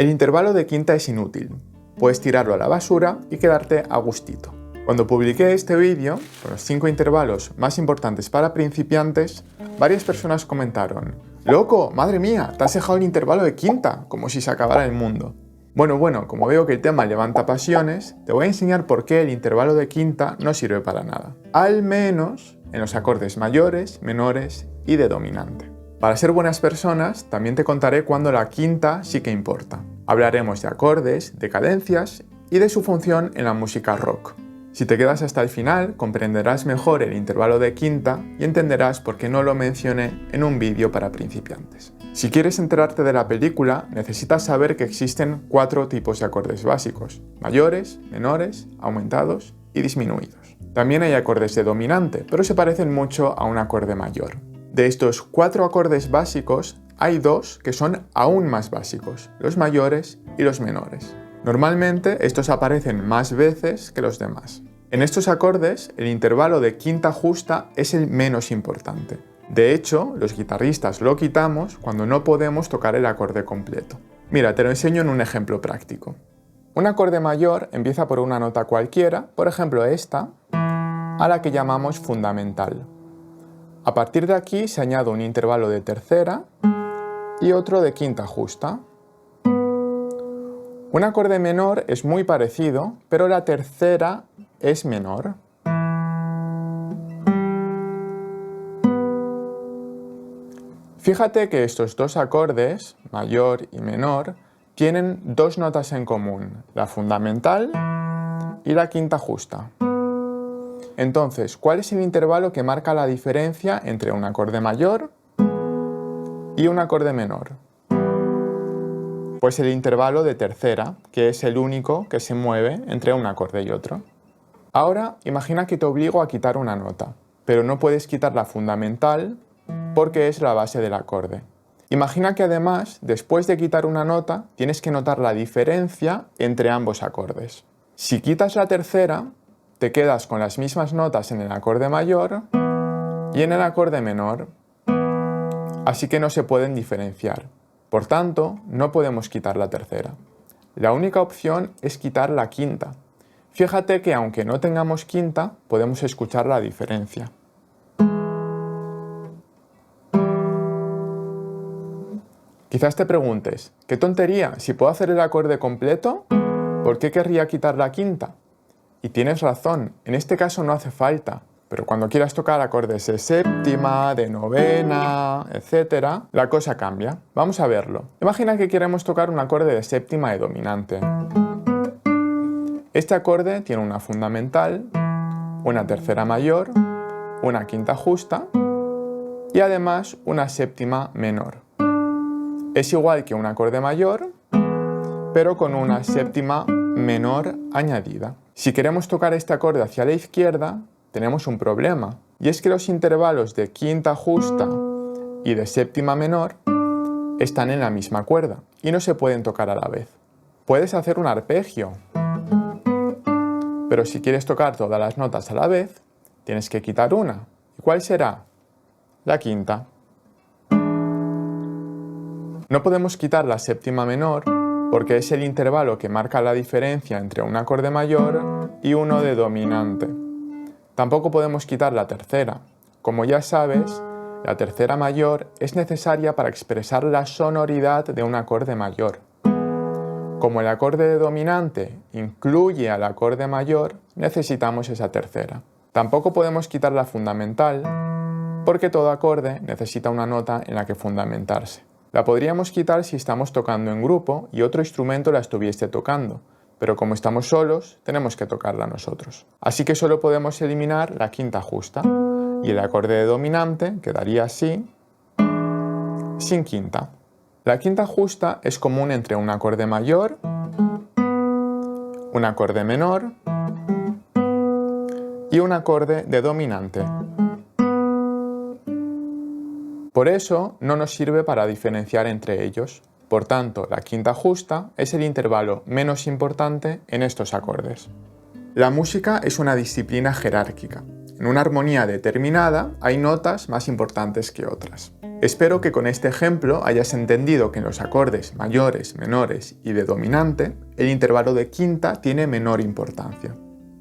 El intervalo de quinta es inútil. Puedes tirarlo a la basura y quedarte a gustito. Cuando publiqué este vídeo, con los 5 intervalos más importantes para principiantes, varias personas comentaron: ¡Loco! ¡Madre mía! ¡Te has dejado el intervalo de quinta! Como si se acabara el mundo. Bueno, como veo que el tema levanta pasiones, te voy a enseñar por qué el intervalo de quinta no sirve para nada. Al menos en los acordes mayores, menores y de dominante. Para ser buenas personas, también te contaré cuándo la quinta sí que importa. Hablaremos de acordes, de cadencias y de su función en la música rock. Si te quedas hasta el final, comprenderás mejor el intervalo de quinta y entenderás por qué no lo mencioné en un vídeo para principiantes. Si quieres enterarte de la película, necesitas saber que existen 4 tipos de acordes básicos: mayores, menores, aumentados y disminuidos. También hay acordes de dominante, pero se parecen mucho a un acorde mayor. De estos 4 acordes básicos, hay 2 que son aún más básicos: los mayores y los menores. Normalmente estos aparecen más veces que los demás. En estos acordes, el intervalo de quinta justa es el menos importante. De hecho, los guitarristas lo quitamos cuando no podemos tocar el acorde completo. Mira, te lo enseño en un ejemplo práctico. Un acorde mayor empieza por una nota cualquiera, por ejemplo esta, a la que llamamos fundamental. A partir de aquí se añade un intervalo de tercera y otro de quinta justa. Un acorde menor es muy parecido, pero la tercera es menor. Fíjate que estos 2 acordes, mayor y menor, tienen 2 notas en común: la fundamental y la quinta justa. Entonces, ¿cuál es el intervalo que marca la diferencia entre un acorde mayor y un acorde menor? Pues el intervalo de tercera, que es el único que se mueve entre un acorde y otro. Ahora, imagina que te obligo a quitar una nota, pero no puedes quitar la fundamental porque es la base del acorde. Imagina que además, después de quitar una nota, tienes que notar la diferencia entre ambos acordes. Si quitas la tercera, te quedas con las mismas notas en el acorde mayor y en el acorde menor, así que no se pueden diferenciar. Por tanto, no podemos quitar la tercera. La única opción es quitar la quinta. Fíjate que aunque no tengamos quinta, podemos escuchar la diferencia. Quizás te preguntes: ¿qué tontería? Si puedo hacer el acorde completo, ¿por qué querría quitar la quinta? Y tienes razón, en este caso no hace falta. Pero cuando quieras tocar acordes de séptima, de novena, etc., la cosa cambia. Vamos a verlo. Imagina que queremos tocar un acorde de séptima de dominante. Este acorde tiene una fundamental, una tercera mayor, una quinta justa y además una séptima menor. Es igual que un acorde mayor, pero con una séptima menor añadida. Si queremos tocar este acorde hacia la izquierda, tenemos un problema, y es que los intervalos de quinta justa y de séptima menor están en la misma cuerda y no se pueden tocar a la vez. Puedes hacer un arpegio, pero si quieres tocar todas las notas a la vez, tienes que quitar una. ¿Y cuál será? La quinta. No podemos quitar la séptima menor porque es el intervalo que marca la diferencia entre un acorde mayor y uno de dominante. Tampoco podemos quitar la tercera. Como ya sabes, la tercera mayor es necesaria para expresar la sonoridad de un acorde mayor. Como el acorde de dominante incluye al acorde mayor, necesitamos esa tercera. Tampoco podemos quitar la fundamental, porque todo acorde necesita una nota en la que fundamentarse. La podríamos quitar si estamos tocando en grupo y otro instrumento la estuviese tocando, pero como estamos solos, tenemos que tocarla nosotros. Así que solo podemos eliminar la quinta justa, y el acorde de dominante quedaría así, sin quinta. La quinta justa es común entre un acorde mayor, un acorde menor y un acorde de dominante. Por eso no nos sirve para diferenciar entre ellos. Por tanto, la quinta justa es el intervalo menos importante en estos acordes. La música es una disciplina jerárquica. en una armonía determinada hay notas más importantes que otras. Espero que con este ejemplo hayas entendido que en los acordes mayores, menores y de dominante, el intervalo de quinta tiene menor importancia.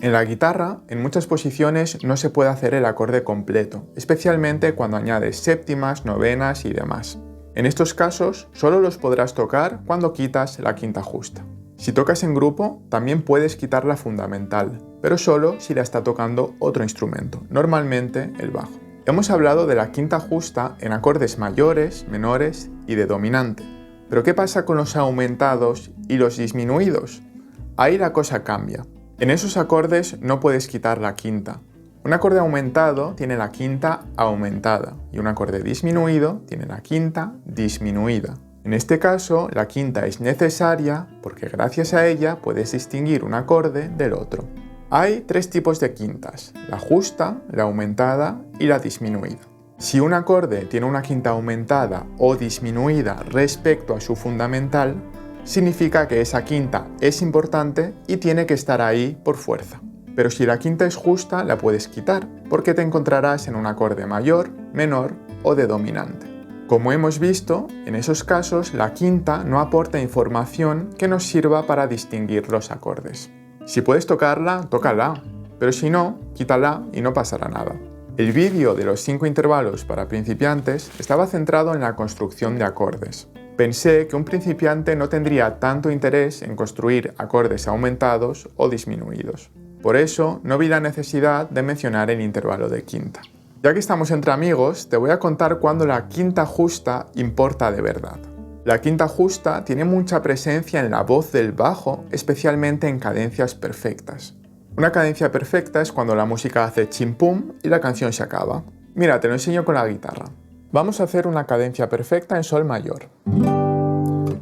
En la guitarra, en muchas posiciones no se puede hacer el acorde completo, especialmente cuando añades séptimas, novenas y demás. En estos casos, solo los podrás tocar cuando quitas la quinta justa. Si tocas en grupo, también puedes quitar la fundamental, pero solo si la está tocando otro instrumento, normalmente el bajo. Hemos hablado de la quinta justa en acordes mayores, menores y de dominante. Pero ¿qué pasa con los aumentados y los disminuidos? Ahí la cosa cambia. En esos acordes no puedes quitar la quinta. Un acorde aumentado tiene la quinta aumentada y un acorde disminuido tiene la quinta disminuida. En este caso, la quinta es necesaria porque gracias a ella puedes distinguir un acorde del otro. Hay tres tipos de quintas: la justa, la aumentada y la disminuida. Si un acorde tiene una quinta aumentada o disminuida respecto a su fundamental, significa que esa quinta es importante y tiene que estar ahí por fuerza. Pero si la quinta es justa, la puedes quitar, porque te encontrarás en un acorde mayor, menor o de dominante. Como hemos visto, en esos casos la quinta no aporta información que nos sirva para distinguir los acordes. Si puedes tocarla, tócala, pero si no, quítala y no pasará nada. El vídeo de los 5 intervalos para principiantes estaba centrado en la construcción de acordes. Pensé que un principiante no tendría tanto interés en construir acordes aumentados o disminuidos. Por eso no vi la necesidad de mencionar el intervalo de quinta. Ya que estamos entre amigos, te voy a contar cuándo la quinta justa importa de verdad. La quinta justa tiene mucha presencia en la voz del bajo, especialmente en cadencias perfectas. Una cadencia perfecta es cuando la música hace chimpum y la canción se acaba. Mira, te lo enseño con la guitarra. Vamos a hacer una cadencia perfecta en sol mayor.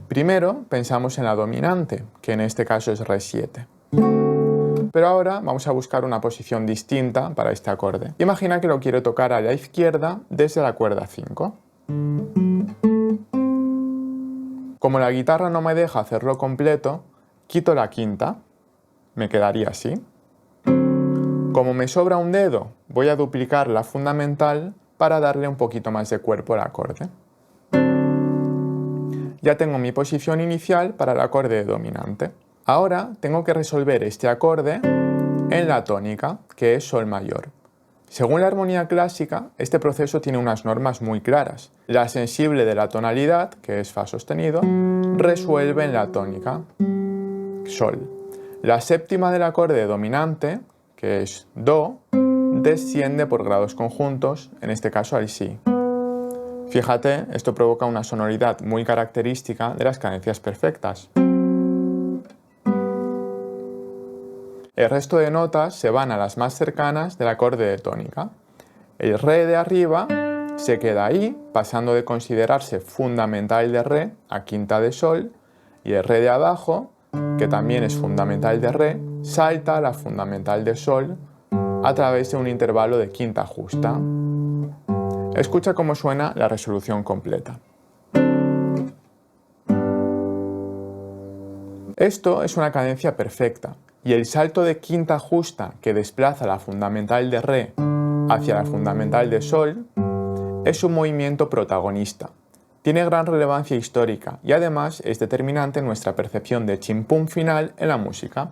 Primero pensamos en la dominante, que en este caso es re 7. Pero ahora vamos a buscar una posición distinta para este acorde. Imagina que lo quiero tocar a la izquierda desde la cuerda 5. Como la guitarra no me deja hacerlo completo, quito la quinta. Me quedaría así. Como me sobra un dedo, voy a duplicar la fundamental para darle un poquito más de cuerpo al acorde. Ya tengo mi posición inicial para el acorde dominante. Ahora tengo que resolver este acorde en la tónica, que es sol mayor. Según la armonía clásica, este proceso tiene unas normas muy claras. La sensible de la tonalidad, que es fa sostenido, resuelve en la tónica, sol. La séptima del acorde dominante, que es do, desciende por grados conjuntos, en este caso al si. Fíjate, esto provoca una sonoridad muy característica de las cadencias perfectas. El resto de notas se van a las más cercanas del acorde de tónica. El re de arriba se queda ahí, pasando de considerarse fundamental de re a quinta de sol, y el re de abajo, que también es fundamental de re, salta a la fundamental de sol a través de un intervalo de quinta justa. Escucha cómo suena la resolución completa. Esto es una cadencia perfecta, y el salto de quinta justa que desplaza la fundamental de re hacia la fundamental de sol es un movimiento protagonista. Tiene gran relevancia histórica y además es determinante en nuestra percepción de chimpum final en la música.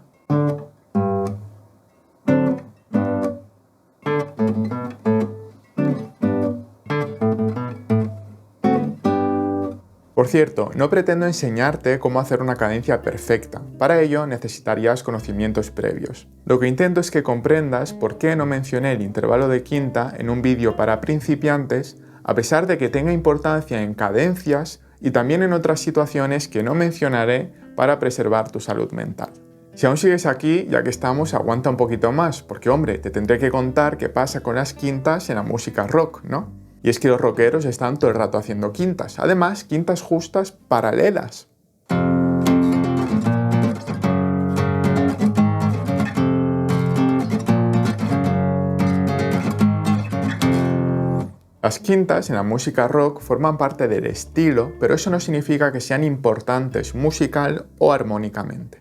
Por cierto, no pretendo enseñarte cómo hacer una cadencia perfecta. Para ello necesitarías conocimientos previos. Lo que intento es que comprendas por qué no mencioné el intervalo de quinta en un vídeo para principiantes, a pesar de que tenga importancia en cadencias y también en otras situaciones que no mencionaré para preservar tu salud mental. Si aún sigues aquí, ya que estamos, aguanta un poquito más, porque hombre, te tendré que contar qué pasa con las quintas en la música rock, ¿no? Y es que los rockeros están todo el rato haciendo quintas, además quintas justas paralelas. Las quintas en la música rock forman parte del estilo, pero eso no significa que sean importantes musical o armónicamente.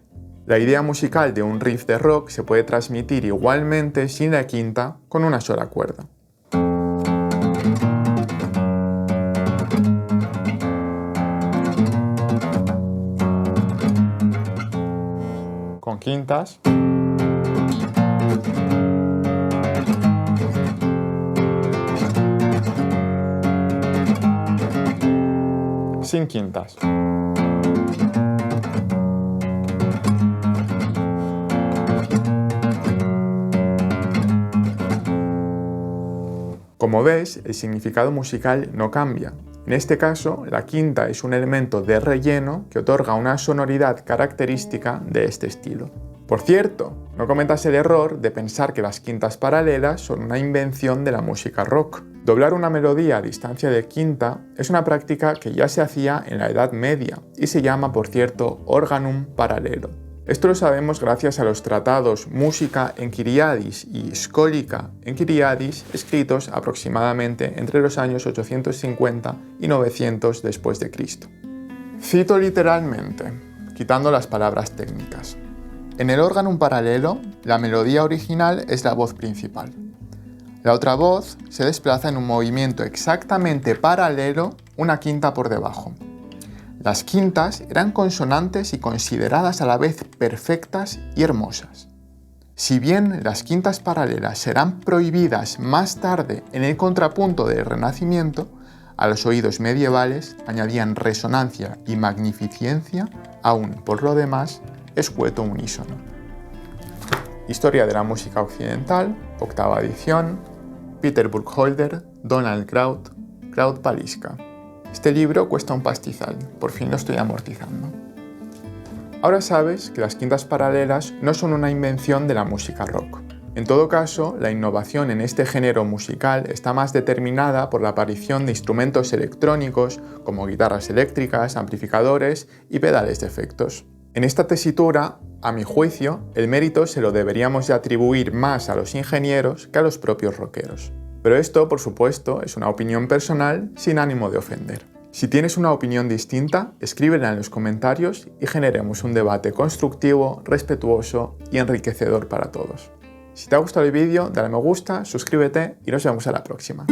La idea musical de un riff de rock se puede transmitir igualmente sin la quinta con una sola cuerda. Con quintas. Sin quintas. Como ves, el significado musical no cambia. En este caso, la quinta es un elemento de relleno que otorga una sonoridad característica de este estilo. Por cierto, no cometas el error de pensar que las quintas paralelas son una invención de la música rock. Doblar una melodía a distancia de quinta es una práctica que ya se hacía en la Edad Media y se llama, por cierto, organum paralelo. Esto lo sabemos gracias a los tratados Musica Enchiriadis y Scholica Enchiriadis, escritos aproximadamente entre los años 850 y 900 después de Cristo. Cito literalmente, quitando las palabras técnicas. En el organum paralelo, la melodía original es la voz principal. La otra voz se desplaza en un movimiento exactamente paralelo, una quinta por debajo. Las quintas eran consonantes y consideradas a la vez perfectas y hermosas. Si bien las quintas paralelas serán prohibidas más tarde en el contrapunto del Renacimiento, a los oídos medievales añadían resonancia y magnificencia, aún por lo demás, escueto unísono. Historia de la música occidental, octava edición, Peter Burkholder, Donald Kraut, Kraut Paliska. Este libro cuesta un pastizal, por fin lo estoy amortizando. Ahora sabes que las quintas paralelas no son una invención de la música rock. En todo caso, la innovación en este género musical está más determinada por la aparición de instrumentos electrónicos como guitarras eléctricas, amplificadores y pedales de efectos. En esta tesitura, a mi juicio, el mérito se lo deberíamos de atribuir más a los ingenieros que a los propios rockeros. Pero esto, por supuesto, es una opinión personal sin ánimo de ofender. Si tienes una opinión distinta, escríbela en los comentarios y generemos un debate constructivo, respetuoso y enriquecedor para todos. Si te ha gustado el vídeo, dale a me gusta, suscríbete y nos vemos a la próxima.